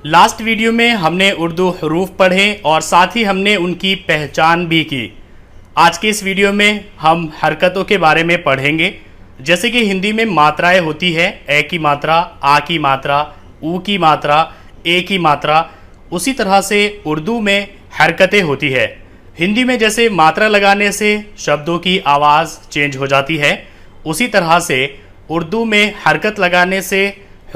Last video में हमने उर्दू हरूफ पढ़े और साथ ही हमने उनकी पहचान भी की। आज के इस वीडियो में हम हरकतों के बारे में पढ़ेंगे। जैसे कि हिंदी में मात्राएं होती है, ए की मात्रा, आ की मात्रा, ऊ की मात्रा, ए की मात्रा, उसी तरह से उर्दू में हरकतें होती है। हिंदी में जैसे मात्रा लगाने से शब्दों की आवाज़ चेंज हो जाती है, उसी तरह से उर्दू में हरकत लगाने से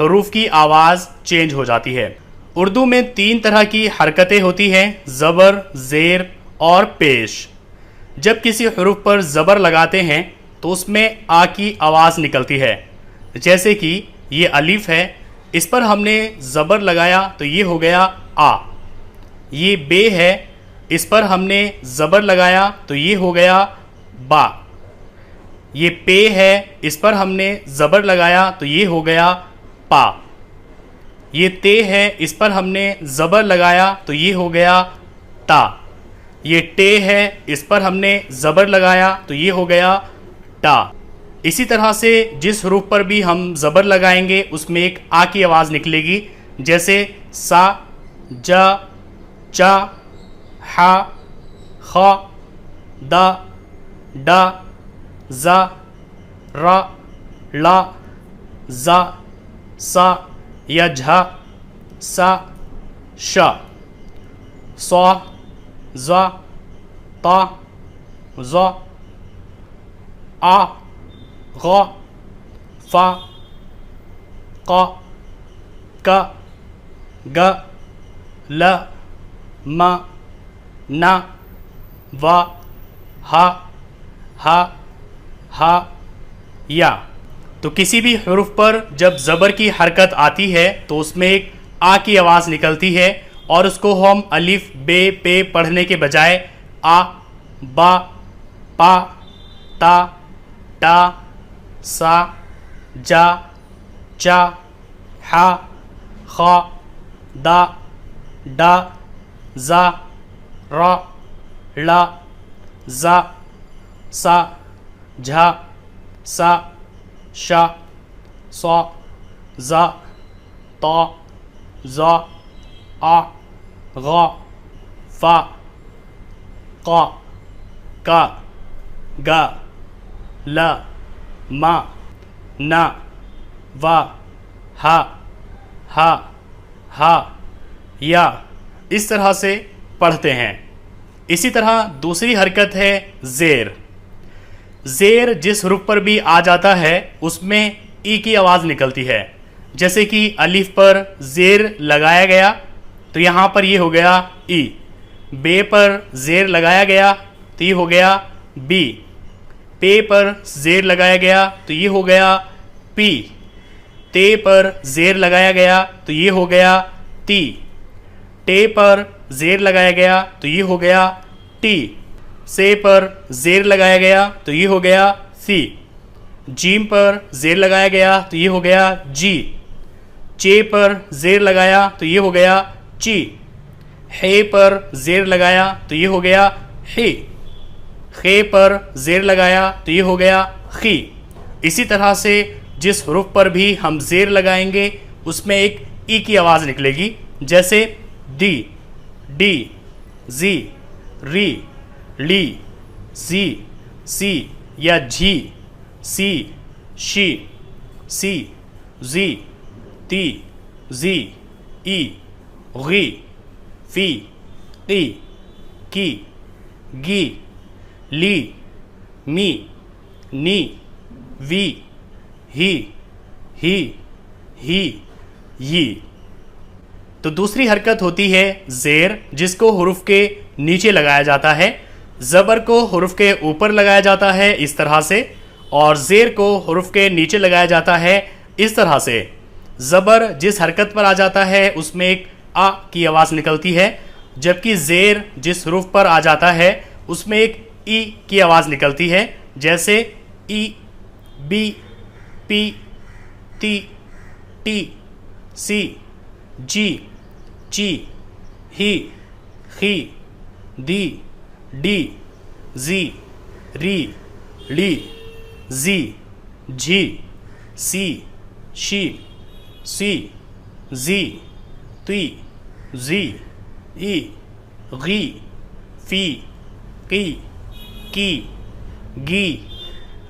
हरूफ की आवाज़ चेंज हो जाती है। उर्दू में 3 तरह की हरकतें होती हैं, ज़बर, ज़ेर और पेश। जब किसी हरूफ पर ज़बर लगाते हैं तो उसमें आ की आवाज़ निकलती है। जैसे कि ये अलिफ है, इस पर हमने ज़बर लगाया तो ये हो गया आ। ये बे है, इस पर हमने ज़बर लगाया तो ये हो गया बा। ये पे है, इस पर हमने ज़बर लगाया तो ये हो गया पा। ये ते है, इस पर हमने ज़बर लगाया तो ये हो गया ता। ये टे है, इस पर हमने ज़बर लगाया तो ये हो गया टा। इसी तरह से जिस हरूफ पर भी हम ज़बर लगाएंगे उसमें एक आ की आवाज़ निकलेगी। जैसे सा, जा, चा, हा, खा, दा, डा, जा, रा, ला, जा, सा या झा, सा, शा, सौ, ज़ा, ता, ज़ा, आ, गा, फा, का, का, गा, ला, मा, ना, वा, हा, या। तो किसी भी हरूफ पर जब ज़बर की हरकत आती है तो उसमें एक आ की आवाज़ निकलती है और उसको हम अलिफ, बे, पे पढ़ने के बजाय आ, बा, पा, ता, टा, सा, जा, चा, हा, खा, दा, डा, जा, रा, ला, जा, सा, झा, सा, शा, सौ, ज़ा, ता, ज़ा, आ, गा, फा, का, गा, ला, मा, ना, वा, हा, या। इस तरह से पढ़ते हैं। इसी तरह दूसरी हरकत है ज़ेर। ज़ेर जिस हरूफ पर भी आ जाता है उसमें ई की आवाज़ निकलती है। जैसे कि अलिफ पर ज़ेर लगाया गया तो यहाँ पर ये हो गया ई। बे पर ज़ेर लगाया गया तो ये हो गया बी। पे पर ज़ेर लगाया गया तो ये हो गया पी। ते पर ज़ेर लगाया गया तो ये हो गया ती। टे पर ज़ेर लगाया गया तो ये हो गया टी। से पर ज़ेर लगाया गया तो ये हो गया सी। जीम पर ज़ेर लगाया गया तो ये हो गया जी। चे पर ज़ेर लगाया तो ये हो गया ची। हे पर ज़ेर लगाया तो ये हो गया ही। खे पर ज़ेर लगाया तो ये हो गया खी। इसी तरह से जिस हरूफ पर भी हम ज़ेर लगाएंगे उसमें एक ई की आवाज़ निकलेगी। जैसे दी, डी, जी, री, ली, सी, सी या झी, सी, शी, सी, जी, ती, जी, ई, गी, फी, की, गी, ली, मी, नी, वी, ही, ही। तो दूसरी हरकत होती है ज़ेर, जिसको हरूफ के नीचे लगाया जाता है। ज़बर को हरूफ के ऊपर लगाया जाता है इस तरह से, और ज़ेर को हरूफ के नीचे लगाया जाता है इस तरह से। ज़बर जिस हरकत पर आ जाता है उसमें एक आ की आवाज़ निकलती है, जबकि ज़ेर जिस हरूफ पर आ जाता है उसमें एक ई की आवाज़ निकलती है। जैसे ई, बी, पी, ती, टी, सी, जी, ची, ही, दी, डी, जी, री, ली, जी, झी, सी, शी, सी, जी। तुई, जी, ई, गी, फी, की, गी,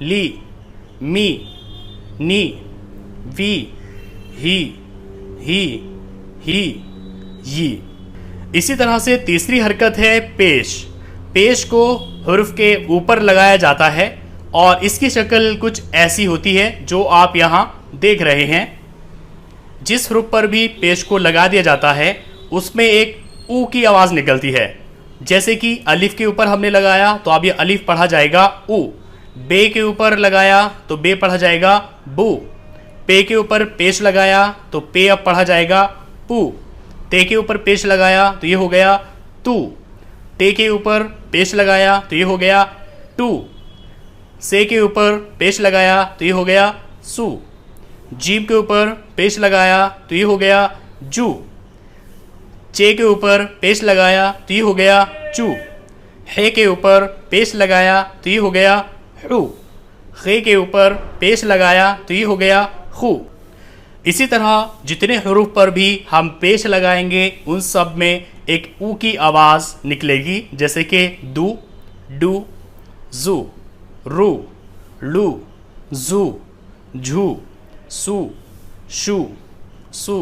ली, मी, नी, वी, ही, यी। इसी तरह से तीसरी हरकत है पेश। पेश को हुर्फ के ऊपर लगाया जाता है और इसकी शक्ल कुछ ऐसी होती है जो आप यहाँ देख रहे हैं। जिस हुर्फ पर भी पेश को लगा दिया जाता है उसमें एक ऊ की आवाज़ निकलती है। जैसे कि अलिफ के ऊपर हमने लगाया तो अब ये अलिफ पढ़ा जाएगा ऊ, बे के ऊपर लगाया तो बे पढ़ा जाएगा बू, पे के ऊपर पेश लगाया तो पे अब पढ़ा जाएगा पू, ते के ऊपर पेश लगाया तो ये हो गया तू, टे के ऊपर पेश लगाया तो ये हो गया टू, से के ऊपर पेश लगाया तो ये हो गया सू, जीभ के ऊपर पेश लगाया तो ये हो गया जू, चे के ऊपर पेश लगाया तो ये हो गया चू, हे के ऊपर पेश लगाया तो ये हो गया हू, खे के ऊपर पेश लगाया तो ये हो गया खू। इसी तरह जितने हुरूफ पर भी हम पेश लगाएंगे उन सब में एक ऊ की आवाज़ निकलेगी। जैसे कि दू, डू, जू, रू, लू, जू, झू, सू, शू, सू,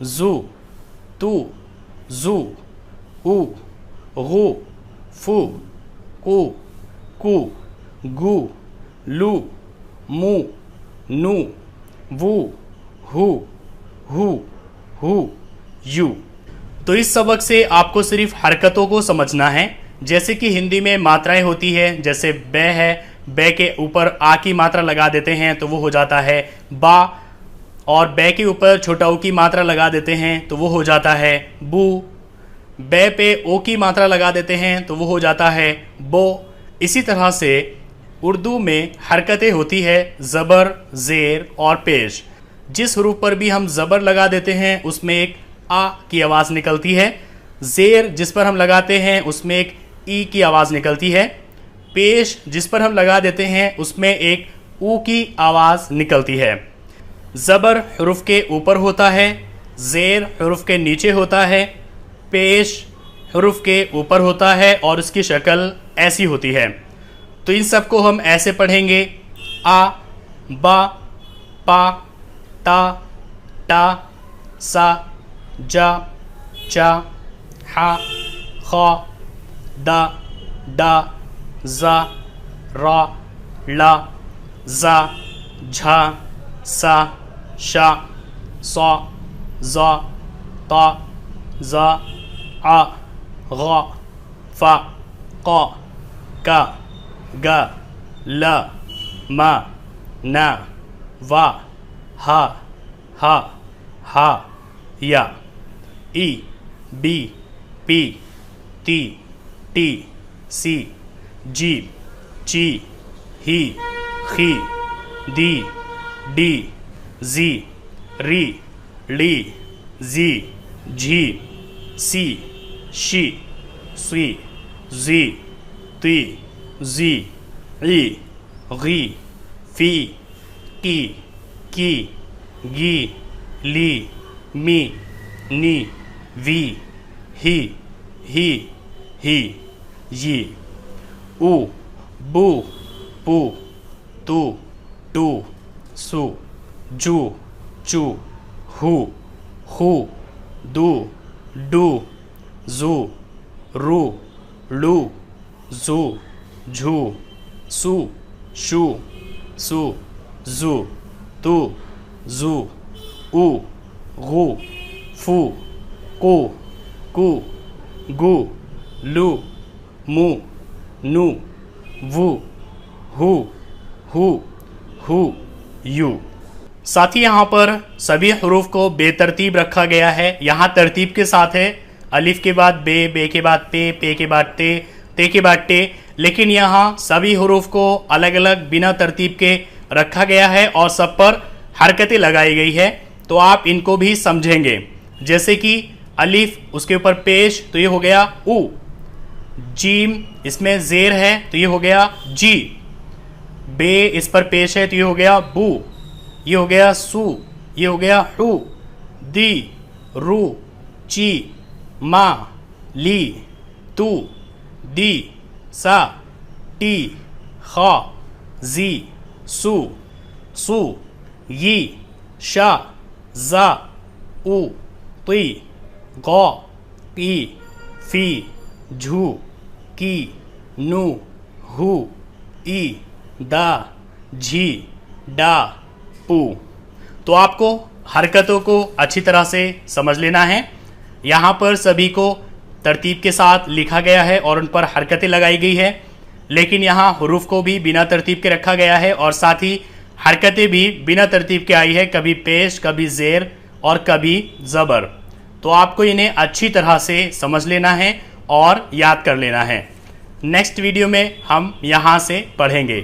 जू, तू, जू, ऊ, गू, फू, कू, गू, लू, मू, नू, वू, हु, यू। तो इस सबक से आपको सिर्फ हरकतों को समझना है। जैसे कि हिंदी में मात्राएं होती है, जैसे बे है, बे के ऊपर आ की मात्रा लगा देते हैं तो वो हो जाता है बा, और बे के ऊपर छोटा ओ की मात्रा लगा देते हैं तो वो हो जाता है बू, बे पे ओ की मात्रा लगा देते हैं तो वो हो जाता है बो। इसी तरह से उर्दू में हरकतें होती है ज़बर, ज़ेर और पेश। जिस हुरूफ पर भी हम ज़बर लगा देते हैं उसमें एक आ की आवाज़ निकलती है, ज़ेर जिस पर हम लगाते हैं उसमें एक ई की आवाज़ निकलती है, पेश जिस पर हम लगा देते हैं उसमें एक ऊ की आवाज़ निकलती है। ज़बर हुरूफ के ऊपर होता है, ज़ेर हुरूफ के नीचे होता है, पेश हुरूफ के ऊपर होता है और उसकी शक्ल ऐसी होती है। तो इन सब को हम ऐसे पढ़ेंगे आ, बा, पा, ता, टा, सा, जा, चा, हा, खा, दा, डा, जा, रा, ला, जा, झा, सा, शा, सा, जा, ता, जा, आ, गा, फा, qa, का, गा, ला, मा, ना, वा, हा, या, ई, बी, पी, ती, टी, सी, जी, ची, ही, खी, दी, डी, जी, री, ली, जी, झी, सी, शी, सुई, जी, ती, जी, ई, गी, फी, की, गी, ली, मी, नी, वी, ही, यी, ऊ, बू, पू, तू, टू, सू, जू, चू, हु, दू, डू, जू, रू, लू, जू, झू, सू, शू, सू, जू, तू, जू, ऊ, गू, फू, कू, गू, लू, मू, नू, वू, हु, यू। साथ ही यहाँ पर सभी हरूफ को बेतरतीब रखा गया है। यहाँ तरतीब के साथ है, अलिफ के बाद बे, बे के बाद पे के बाद ते के बाद टे, लेकिन यहाँ सभी हरूफ को अलग अलग बिना तरतीब के रखा गया है और सब पर हरकतें लगाई गई है। तो आप इनको भी समझेंगे। जैसे कि अलिफ, उसके ऊपर पेश तो ये हो गया ऊ, जीम इसमें ज़ेर है तो ये हो गया जी, बे इस पर पेश है तो ये हो गया बू, ये हो गया सू, ये हो गया हु, दी, रू, ची, मा, ली, तू, दी, सा, टी, खा, जी, सु, सु, यी, शा, जा, उ, ती, गौ, पी, फी, झू, की, नु, हु, ई, दा, झी, डा, पू। तो आपको हरकतों को अच्छी तरह से समझ लेना है। यहाँ पर सभी को तरतीब के साथ लिखा गया है और उन पर हरकतें लगाई गई है, लेकिन यहाँ हुरूफ को भी बिना तरतीब के रखा गया है और साथ ही हरकतें भी बिना तरतीब के आई है, कभी पेश, कभी ज़ेर और कभी ज़बर। तो आपको इन्हें अच्छी तरह से समझ लेना है और याद कर लेना है। नेक्स्ट वीडियो में हम यहाँ से पढ़ेंगे।